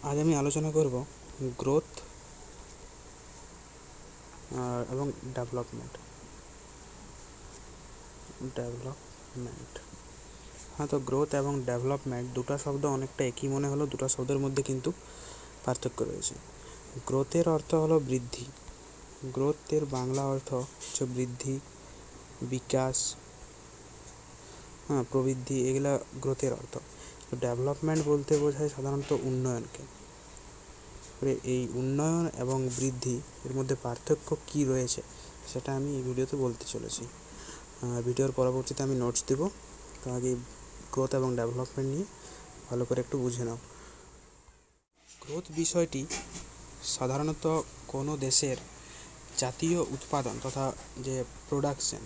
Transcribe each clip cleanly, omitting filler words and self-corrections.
আজ আমি আলোচনা করব গ্রোথ এবং ডেভেলপমেন্ট। হ্যাঁ, তো গ্রোথ এবং ডেভেলপমেন্ট দুটো শব্দ অনেকটা একই মনে হলো, দুটো শব্দের মধ্যে কিন্তু পার্থক্য রয়েছে। গ্রোথের অর্থ হলো বৃদ্ধি। গ্রোথের বাংলা অর্থ হচ্ছে বৃদ্ধি, বিকাশ, প্রবৃদ্ধি, এগুলা গ্রোথের অর্থ। ডেভেলপমেন্ট বলতে বোঝায় সাধারণত উন্নয়নকে। এই উন্নয়ন এবং বৃদ্ধি এর মধ্যে পার্থক্য কী রয়েছে সেটা আমি এই ভিডিওতে বলতে চলেছি। ভিডিওর পরবর্তীতে আমি নোটস দেব, তো আগে গ্রোথ এবং ডেভেলপমেন্ট নিয়ে ভালো করে একটু বুঝে নাও। গ্রোথ বিষয়টি সাধারণত কোনো দেশের জাতীয় উৎপাদন তথা যে প্রোডাকশন,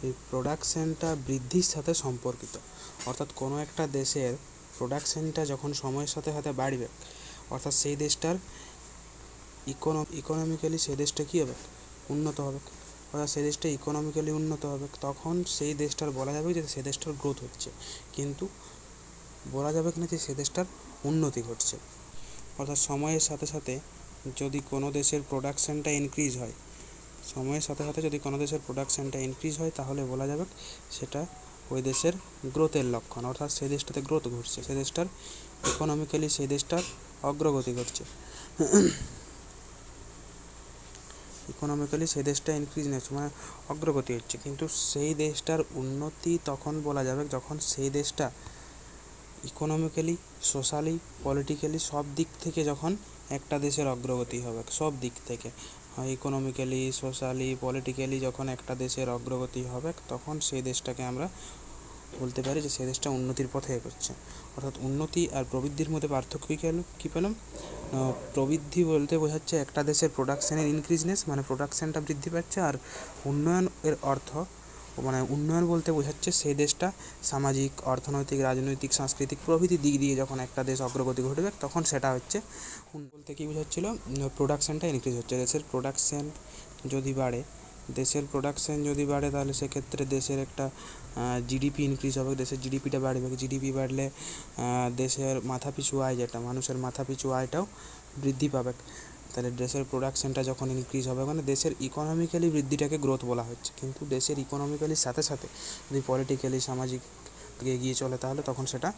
এই প্রোডাকশানটা বৃদ্ধির সাথে সম্পর্কিত। অর্থাৎ কোনো একটা দেশের প্রোডাকশানটা যখন সময়ের সাথে সাথে বাড়বে, অর্থাৎ সেই দেশটার ইকোনমিক্যালি সেই দেশটা কী হবে, উন্নত হবে। অর্থাৎ সেই দেশটা ইকোনমিক্যালি উন্নত হবে, তখন সেই দেশটার বলা যাবে যে সে দেশটার গ্রোথ হচ্ছে, কিন্তু বলা যাবে না যে সে দেশটার উন্নতি ঘটছে। অর্থাৎ সময়ের সাথে সাথে যদি কোনো দেশের প্রোডাকশানটা ইনক্রিজ হয়, যদি কোনো দেশের প্রোডাকশানটা ইনক্রিজ হয়, তাহলে বলা যাবে সেটা ওই দেশের গ্রোথের লক্ষণ। অর্থাৎ সেই দেশটাতে গ্রোথ ঘটছে, সেই দেশটার ইকোনমিক্যালি সেই দেশটার অগ্রগতি ঘটছে, ইকোনমিক্যালি সেই দেশটা ইনক্রিজ নিচ্ছে, মানে অগ্রগতি হচ্ছে। কিন্তু সেই দেশটার উন্নতি তখন বলা যাবে যখন সেই দেশটা ইকোনমিক্যালি, সোশ্যালি, পলিটিক্যালি সব দিক থেকে যখন একটা দেশের অগ্রগতি হবে, সব দিক থেকে ইকোনমিক্যালি, সোশ্যালি, পলিটিক্যালি যখন একটা দেশের অগ্রগতি হবে, তখন সেই দেশটাকে আমরা বলতে পারি যে সেই দেশটা উন্নতির পথে এগোচ্ছে। অর্থাৎ উন্নতি আর প্রবৃদ্ধির মধ্যে পার্থক্য কী পেলাম? প্রবৃদ্ধি বলতে বোঝাচ্ছে একটা দেশের প্রোডাকশানের ইনক্রিজনেস, মানে প্রোডাকশানটা বৃদ্ধি পাচ্ছে। আর উন্নয়ন এর অর্থ, মানে উন্নয়ন বলতে বোঝাচ্ছে সেই দেশটা সামাজিক, অর্থনৈতিক, রাজনৈতিক, সাংস্কৃতিক প্রভৃতি দিক দিয়ে যখন একটা দেশ অগ্রগতি ঘটবে, তখন সেটা হচ্ছে বলতে কী বোঝাচ্ছিল, প্রোডাকশানটা ইনক্রিজ হচ্ছে। দেশের প্রোডাকশান যদি বাড়ে, তাহলে সেক্ষেত্রে দেশের একটা জিডিপি ইনক্রিজ হবে, দেশের জিডিপিটা বাড়বে। জিডিপি বাড়লে দেশের মাথাপিছু আয়, যেটা মানুষের মাথাপিছু আয়টাও বৃদ্ধি পাবে। তাহলে দেশের প্রোডাকশানটা যখন ইনক্রিজ হবে, মানে দেশের ইকোনমিক্যালি বৃদ্ধিটাকে গ্রোথ বলা হচ্ছে। কিন্তু দেশের ইকোনমিক্যালির সাথে সাথে যদি পলিটিক্যালি, সামাজিক এগিয়ে চলে, তাহলে তখন সেটা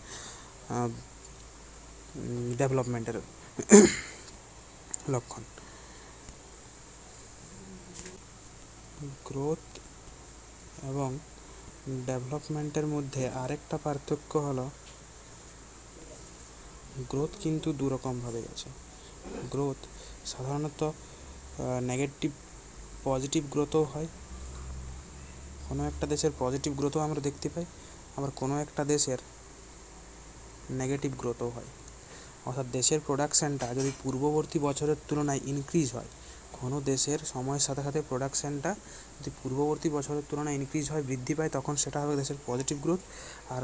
ডেভেলপমেন্টের লক্ষণ। গ্রোথ এবং ডেভেলপমেন্টের মধ্যে আরেকটা পার্থক্য হলো, গ্রোথ কিন্তু দুরকমভাবে আছে। গ্রোথ সাধারণত নেগেটিভ, পজিটিভ গ্রোথও হয়। কোনো একটা দেশের পজিটিভ গ্রোথও আমরা দেখতে পাই, আবার কোনো একটা দেশের নেগেটিভ গ্রোথও হয়। অর্থাৎ দেশের প্রোডাকশানটা যদি পূর্ববর্তী বছরের তুলনায় ইনক্রিজ হয়, কোনো দেশের সময়ের সাথে সাথে প্রোডাকশানটা যদি পূর্ববর্তী বছরের তুলনায় ইনক্রিজ হয়, বৃদ্ধি পায়, তখন সেটা হবে দেশের পজিটিভ গ্রোথ। আর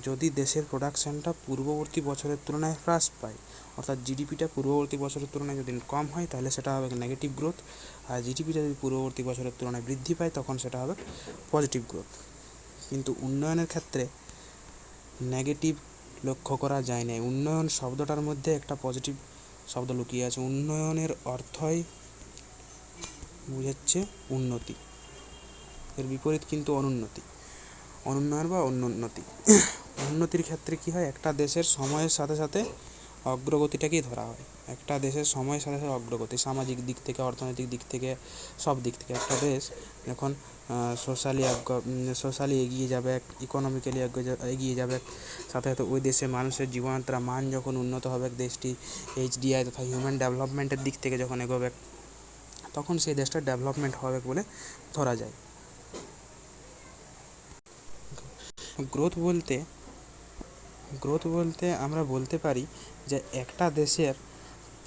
যদি দেশের প্রোডাকশানটা পূর্ববর্তী বছরের তুলনায় হ্রাস পায়, অর্থাৎ জিডিপিটা পূর্ববর্তী বছরের তুলনায় যদি কম হয়, তাহলে সেটা হবে নেগেটিভ গ্রোথ। আর জিডিপিটা যদি পূর্ববর্তী বছরের তুলনায় বৃদ্ধি পায়, তখন সেটা হবে পজিটিভ গ্রোথ। কিন্তু উন্নয়নের ক্ষেত্রে নেগেটিভ লক্ষ্য করা যায় না। উন্নয়ন শব্দটার মধ্যে একটা পজিটিভ শব্দ লুকিয়ে আছে। উন্নয়নের অর্থই বুঝাচ্ছে উন্নতি, এর বিপরীত কিন্তু অনুন্নয়ন বা অনুন্নতি। উন্নতির ক্ষেত্রে কী হয়, একটা দেশের সময়ের সাথে সাথে অগ্রগতিটাকেই ধরা হয়। একটা দেশের সময়ের সাথে সাথে অগ্রগতি, সামাজিক দিক থেকে, অর্থনৈতিক দিক থেকে, সব দিক থেকে একটা দেশ যখন সোশ্যালি এগিয়ে যাবে, ইকোনমিক্যালি এগিয়ে যাবে, সাথে সাথে ওই দেশে মানুষের জীবনযাত্রার মান যখন উন্নত হবে, দেশটি HDI তথা হিউম্যান ডেভেলপমেন্টের দিক থেকে যখন এগোবে, তখন সেই দেশটা ডেভেলপমেন্ট হবে বলে ধরা যায়। গ্রোথ বলতে আমরা বলতে পারি যে একটা দেশের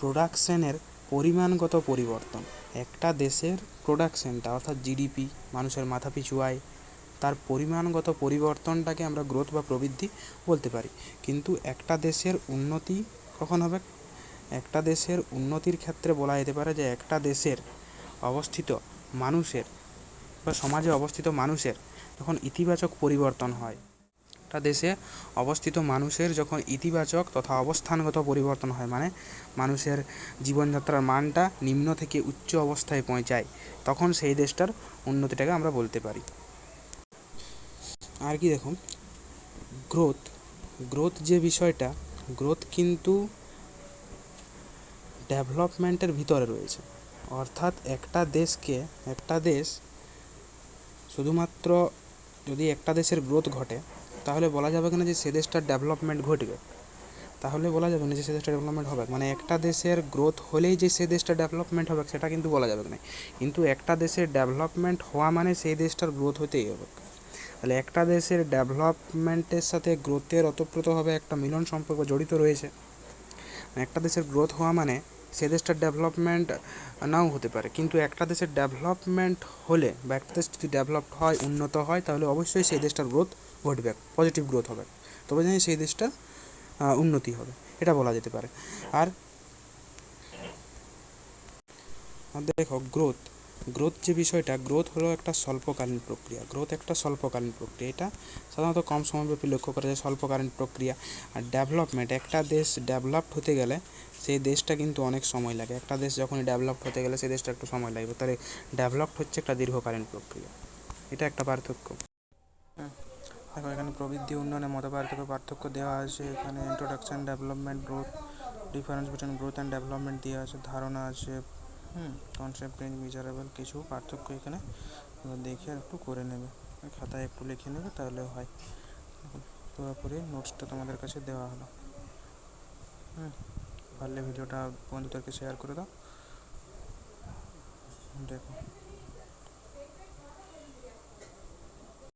প্রোডাকশানের পরিমাণগত পরিবর্তন। একটা দেশের প্রোডাকশানটা, অর্থাৎ জিডিপি, মানুষের মাথাপিছু আয়, তার পরিমাণগত পরিবর্তনটাকে আমরা গ্রোথ বা প্রবৃদ্ধি বলতে পারি। কিন্তু একটা দেশের উন্নতি কখন হবে? একটা দেশের উন্নতির ক্ষেত্রে বলা যেতে পারে যে একটা দেশের অবস্থিত মানুষের বা সমাজে অবস্থিত মানুষের যখন ইতিবাচক পরিবর্তন হয়, একটা দেশে অবস্থিত মানুষের যখন ইতিবাচক তথা অবস্থানগত পরিবর্তন হয়, মানে মানুষের জীবনযাত্রার মানটা নিম্ন থেকে উচ্চ অবস্থায় পৌঁছায়, তখন সেই দেশটার উন্নতিটাকে আমরা বলতে পারি। আর কি দেখুন, গ্রোথ গ্রোথ যে বিষয়টা, গ্রোথ কিন্তু ডেভেলপমেন্টের ভিতরে রয়েছে। অর্থাৎ একটা দেশ শুধুমাত্র যদি একটা দেশের গ্রোথ ঘটে, তাহলে বলা যাবে না যে সে দেশটার ডেভেলপমেন্ট ঘটবে, তাহলে বলা যাবে না যে সে দেশটা ডেভেলপমেন্ট হবে। মানে একটা দেশের গ্রোথ হলেই যে সে দেশটা ডেভেলপমেন্ট হবে সেটা কিন্তু বলা যাবে না। কিন্তু একটা দেশের ডেভেলপমেন্ট হওয়া মানে সেই দেশটার গ্রোথ হতেই হবে। তাহলে একটা দেশের ডেভেলপমেন্টের সাথে গ্রোথের ওতপ্রোতভাবে একটা মিলন সম্পর্ক জড়িত রয়েছে। একটা দেশের গ্রোথ হওয়া মানে সে দেশটার ডেভেলপমেন্ট নাও হতে পারে, কিন্তু একটা দেশের ডেভেলপমেন্ট হলে বা একটা দেশ যদি ডেভেলপড হয়, উন্নত হয়, তাহলে অবশ্যই সেই দেশটার গ্রোথ ঘটবে, পজিটিভ গ্রোথ হবে, তবে জানি সেই দেশটা উন্নতি হবে, এটা বলা যেতে পারে। আর দেখো, গ্রোথ যে বিষয়টা, গ্রোথ হলো একটা স্বল্পকালীন প্রক্রিয়া। এটা সাধারণত কম সময়ব্যাপী লক্ষ্য করা যায়, স্বল্পকালীন প্রক্রিয়া। আর ডেভেলপমেন্ট, একটা দেশ ডেভেলপড হতে গেলে সেই দেশটা কিন্তু অনেক সময় লাগে। একটা দেশ যখনই ডেভেলপড হতে গেলে সেই দেশটা একটু সময় লাগবে, তাহলে ডেভেলপড হচ্ছে একটা দীর্ঘকালীন প্রক্রিয়া, এটা একটা পার্থক্য। দেখো, এখানে প্রবৃদ্ধি উন্নয়নের মত পার্থক্য দেওয়া আছে। এখানে introduction, development, growth, difference between growth and development দেওয়া আছে, ধারণা আছে, কনসেপ্ট রেঞ্জ, মেজারেবল, কিছু পার্থক্য এখানে দেখে একটু করে নেবে, খাতায় একটু লিখে নেবে, তাহলে হয়। পুরোপুরি নোটসটা তোমাদের কাছে দেওয়া হলো। পারলে ভিডিওটা বন্ধুদেরকে শেয়ার করে দাও। দেখো।